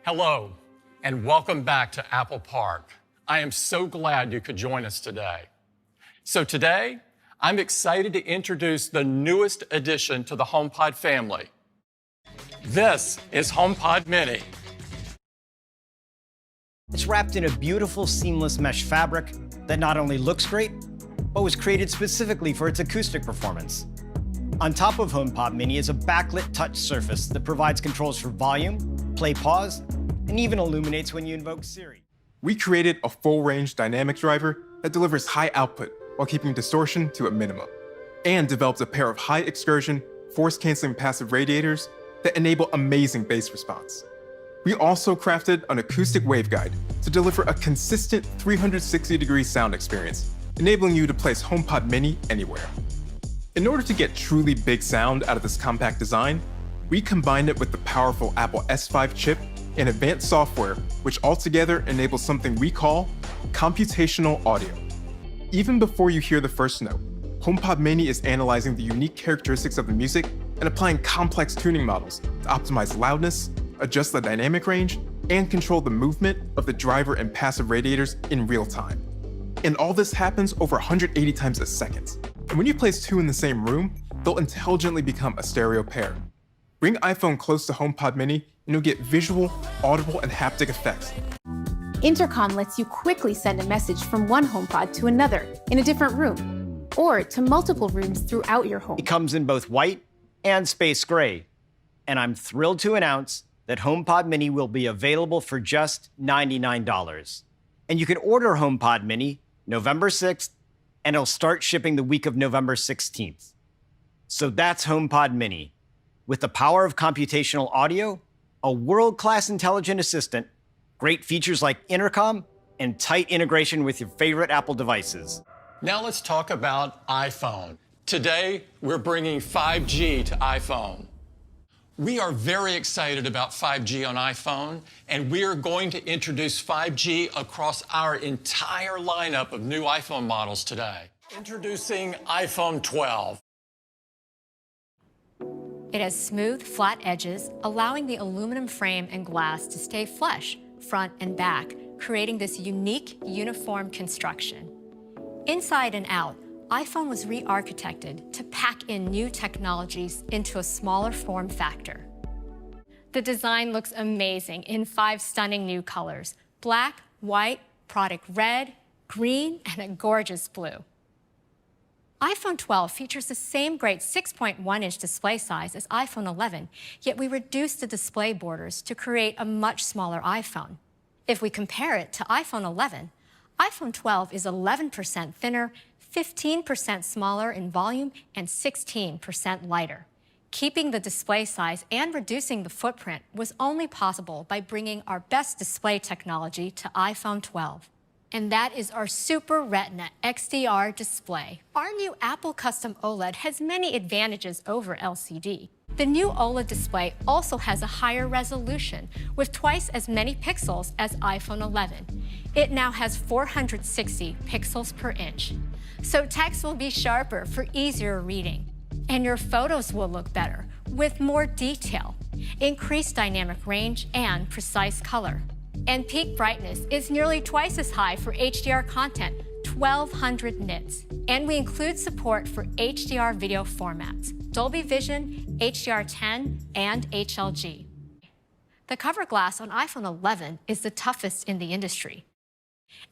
Hello, and welcome back to Apple Park. I am so glad you could join us today. So today, I'm excited to introduce the newest addition to the HomePod family. This is HomePod Mini. It's wrapped in a beautiful, seamless mesh fabric that not only looks great, but was created specifically for its acoustic performance. On top of HomePod Mini is a backlit touch surface that provides controls for volume, play, pause, and even illuminates when you invoke Siri. We created a full-range dynamic driver that delivers high output while keeping distortion to a minimum, and developed a pair of high excursion, force-canceling passive radiators that enable amazing bass response. We also crafted an acoustic waveguide to deliver a consistent 360-degree sound experience, enabling you to place HomePod Mini anywhere. In order to get truly big sound out of this compact design, we combined it with the powerful Apple S5 chip and advanced software, which altogether enables something we call computational audio. Even before you hear the first note, HomePod Mini is analyzing the unique characteristics of the music and applying complex tuning models to optimize loudness, adjust the dynamic range, and control the movement of the driver and passive radiators in real time. And all this happens over 180 times a second. And when you place two in the same room, they'll intelligently become a stereo pair. Bring iPhone close to HomePod Mini and you'll get visual, audible, and haptic effects. Intercom lets you quickly send a message from one HomePod to another in a different room, or to multiple rooms throughout your home. It comes in both white and space gray. And I'm thrilled to announce that HomePod Mini will be available for just $99. And you can order HomePod Mini November 6th, and it'll start shipping the week of November 16th. So that's HomePod Mini. With the power of computational audio, a world-class intelligent assistant, great features like intercom, and tight integration with your favorite Apple devices. Now let's talk about iPhone. Today, we're bringing 5G to iPhone. We are very excited about 5G on iPhone, and we are going to introduce 5G across our entire lineup of new iPhone models today. Introducing iPhone 12. It has smooth, flat edges, allowing the aluminum frame and glass to stay flush, front and back, creating this unique, uniform construction. Inside and out, iPhone was re-architected to pack in new technologies into a smaller form factor. The design looks amazing in 5 stunning new colors: black, white, product red, green, and a gorgeous blue. iPhone 12 features the same great 6.1-inch display size as iPhone 11, yet we reduced the display borders to create a much smaller iPhone. If we compare it to iPhone 11, iPhone 12 is 11% thinner, 15% smaller in volume, and 16% lighter. Keeping the display size and reducing the footprint was only possible by bringing our best display technology to iPhone 12. And that is our Super Retina XDR display. Our new Apple Custom OLED has many advantages over LCD. The new OLED display also has a higher resolution, with twice as many pixels as iPhone 11. It now has 460 pixels per inch. So text will be sharper for easier reading. And your photos will look better, with more detail, increased dynamic range, and precise color. And peak brightness is nearly twice as high for HDR content, 1,200 nits. And we include support for HDR video formats, Dolby Vision, HDR10, and HLG. The cover glass on iPhone 11 is the toughest in the industry,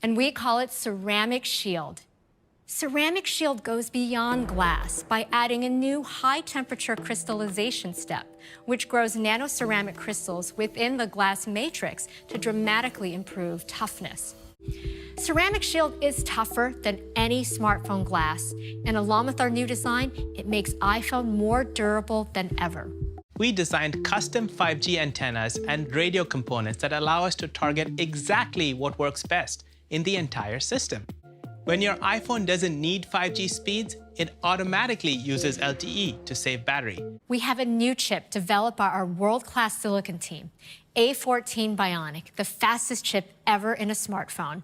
and we call it Ceramic Shield. Ceramic Shield goes beyond glass by adding a new high-temperature crystallization step, which grows nanoceramic crystals within the glass matrix to dramatically improve toughness. Ceramic Shield is tougher than any smartphone glass, and along with our new design, it makes iPhone more durable than ever. We designed custom 5G antennas and radio components that allow us to target exactly what works best in the entire system. When your iPhone doesn't need 5G speeds, it automatically uses LTE to save battery. We have a new chip developed by our world-class silicon team, A14 Bionic, the fastest chip ever in a smartphone.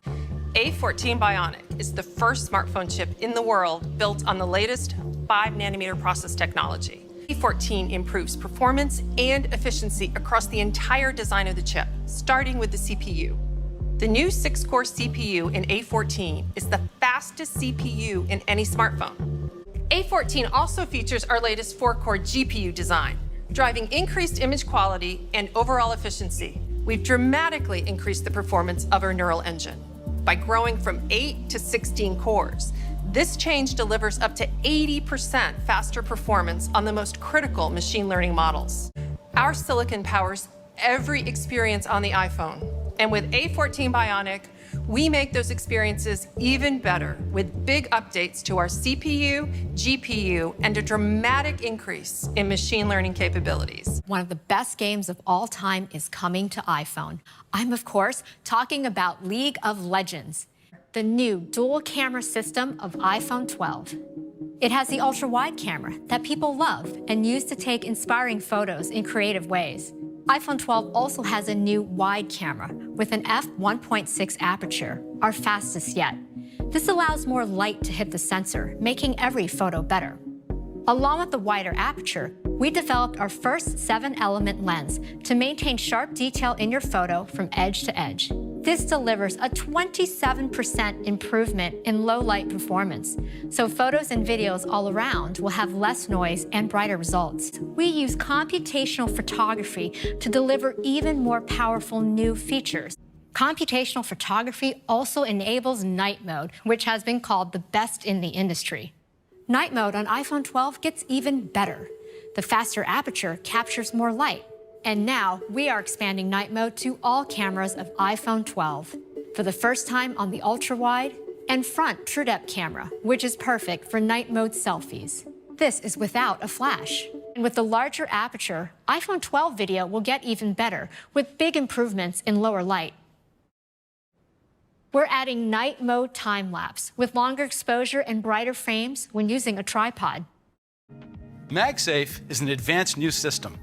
A14 Bionic is the first smartphone chip in the world built on the latest 5-nanometer process technology. A14 improves performance and efficiency across the entire design of the chip, starting with the CPU. The new 6-core CPU in A14 is the fastest CPU in any smartphone. A14 also features our latest 4-core GPU design, driving increased image quality and overall efficiency. We've dramatically increased the performance of our neural engine by growing from 8 to 16 cores. This change delivers up to 80% faster performance on the most critical machine learning models. Our silicon powers every experience on the iPhone. And with A14 Bionic, we make those experiences even better with big updates to our CPU, GPU, and a dramatic increase in machine learning capabilities. One of the best games of all time is coming to iPhone. I'm, of course, talking about League of Legends, the new dual-camera system of iPhone 12. It has the ultra-wide camera that people love and use to take inspiring photos in creative ways. iPhone 12 also has a new wide camera with an f1.6 aperture, our fastest yet. This allows more light to hit the sensor, making every photo better. Along with the wider aperture, we developed our first 7-element lens to maintain sharp detail in your photo from edge to edge. This delivers a 27% improvement in low-light performance, so photos and videos all around will have less noise and brighter results. We use computational photography to deliver even more powerful new features. Computational photography also enables night mode, which has been called the best in the industry. Night mode on iPhone 12 gets even better. The faster aperture captures more light. And now we are expanding night mode to all cameras of iPhone 12. For the first time on the ultra-wide and front true-depth camera, which is perfect for night mode selfies. This is without a flash. And with the larger aperture, iPhone 12 video will get even better with big improvements in lower light. We're adding night mode time-lapse with longer exposure and brighter frames when using a tripod. MagSafe is an advanced new system.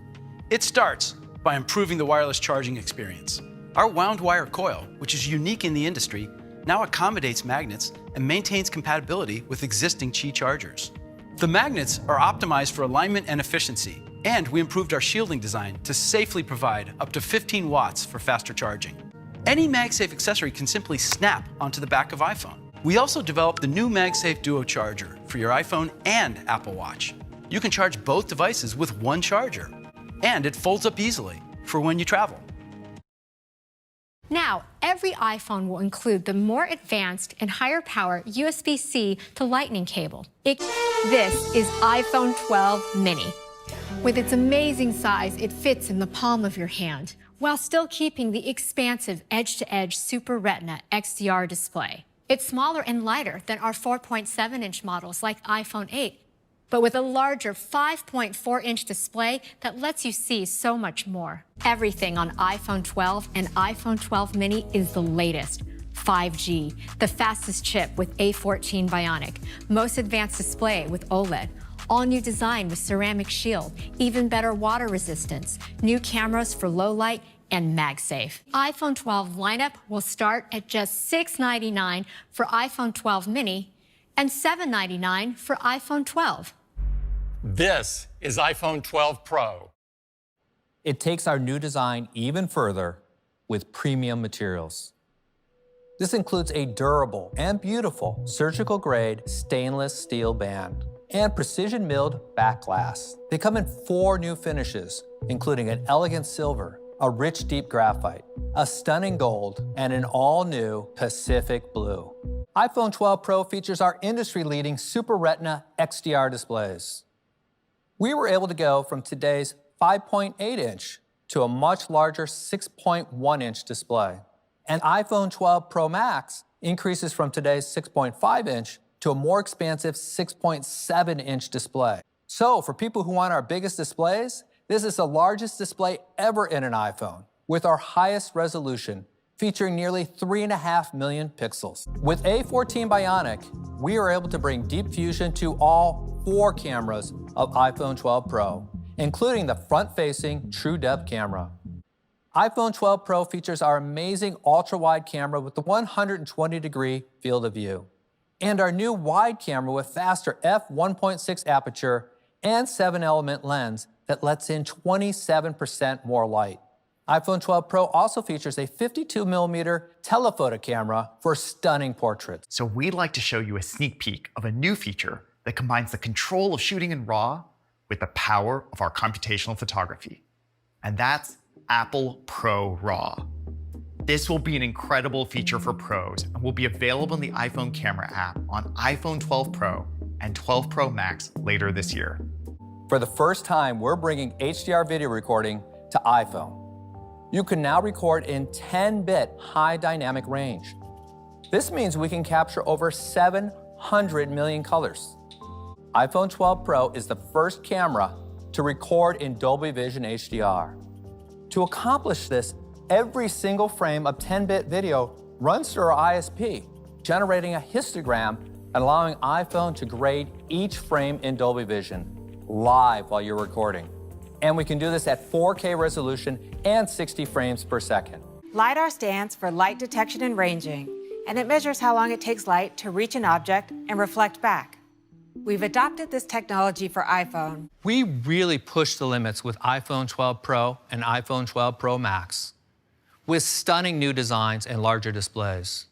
It starts by improving the wireless charging experience. Our wound wire coil, which is unique in the industry, now accommodates magnets and maintains compatibility with existing Qi chargers. The magnets are optimized for alignment and efficiency, and we improved our shielding design to safely provide up to 15 watts for faster charging. Any MagSafe accessory can simply snap onto the back of iPhone. We also developed the new MagSafe Duo charger for your iPhone and Apple Watch. You can charge both devices with one charger, and it folds up easily for when you travel. Now, every iPhone will include the more advanced and higher power USB-C to Lightning cable. This is iPhone 12 Mini. With its amazing size, it fits in the palm of your hand, while still keeping the expansive edge-to-edge Super Retina XDR display. It's smaller and lighter than our 4.7-inch models like iPhone 8, but with a larger 5.4-inch display that lets you see so much more. Everything on iPhone 12 and iPhone 12 Mini is the latest. 5G, the fastest chip with A14 Bionic, most advanced display with OLED, all-new design with ceramic shield, even better water resistance, new cameras for low light, and MagSafe. iPhone 12 lineup will start at just $699 for iPhone 12 Mini and $799 for iPhone 12. This is iPhone 12 Pro. It takes our new design even further with premium materials. This includes a durable and beautiful surgical-grade stainless steel band and precision-milled back glass. They come in 4 new finishes, including an elegant silver, a rich deep graphite, a stunning gold, and an all-new Pacific blue. iPhone 12 Pro features our industry-leading Super Retina XDR displays. We were able to go from today's 5.8-inch to a much larger 6.1-inch display. And iPhone 12 Pro Max increases from today's 6.5-inch to a more expansive 6.7-inch display. So for people who want our biggest displays, this is the largest display ever in an iPhone, with our highest resolution, featuring nearly 3.5 million pixels. With A14 Bionic, we are able to bring deep fusion to all 4 cameras of iPhone 12 Pro, including the front-facing true depth camera. iPhone 12 Pro features our amazing ultra-wide camera with the 120-degree field of view, and our new wide camera with faster f1.6 aperture and 7-element lens that lets in 27% more light. iPhone 12 Pro also features a 52mm telephoto camera for stunning portraits. So we'd like to show you a sneak peek of a new feature that combines the control of shooting in RAW with the power of our computational photography. And that's Apple Pro RAW. This will be an incredible feature for pros and will be available in the iPhone camera app on iPhone 12 Pro and 12 Pro Max later this year. For the first time, we're bringing HDR video recording to iPhone. You can now record in 10-bit high dynamic range. This means we can capture over 700 million colors. iPhone 12 Pro is the first camera to record in Dolby Vision HDR. To accomplish this, every single frame of 10-bit video runs through our ISP, generating a histogram and allowing iPhone to grade each frame in Dolby Vision live while you're recording. And we can do this at 4K resolution and 60 frames per second. LiDAR stands for light detection and ranging, and it measures how long it takes light to reach an object and reflect back. We've adopted this technology for iPhone. We really pushed the limits with iPhone 12 Pro and iPhone 12 Pro Max, with stunning new designs and larger displays.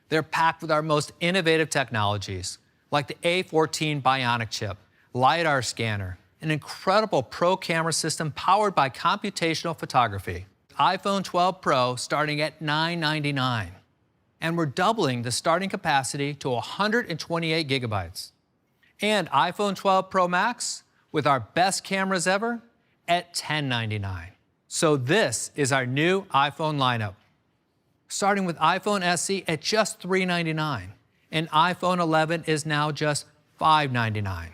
They're packed with our most innovative technologies, like the A14 Bionic chip, LiDAR scanner, an incredible pro camera system powered by computational photography. iPhone 12 Pro starting at $999. And we're doubling the starting capacity to 128 gigabytes. And iPhone 12 Pro Max with our best cameras ever at $1099. So this is our new iPhone lineup. Starting with iPhone SE at just $399. And iPhone 11 is now just $599.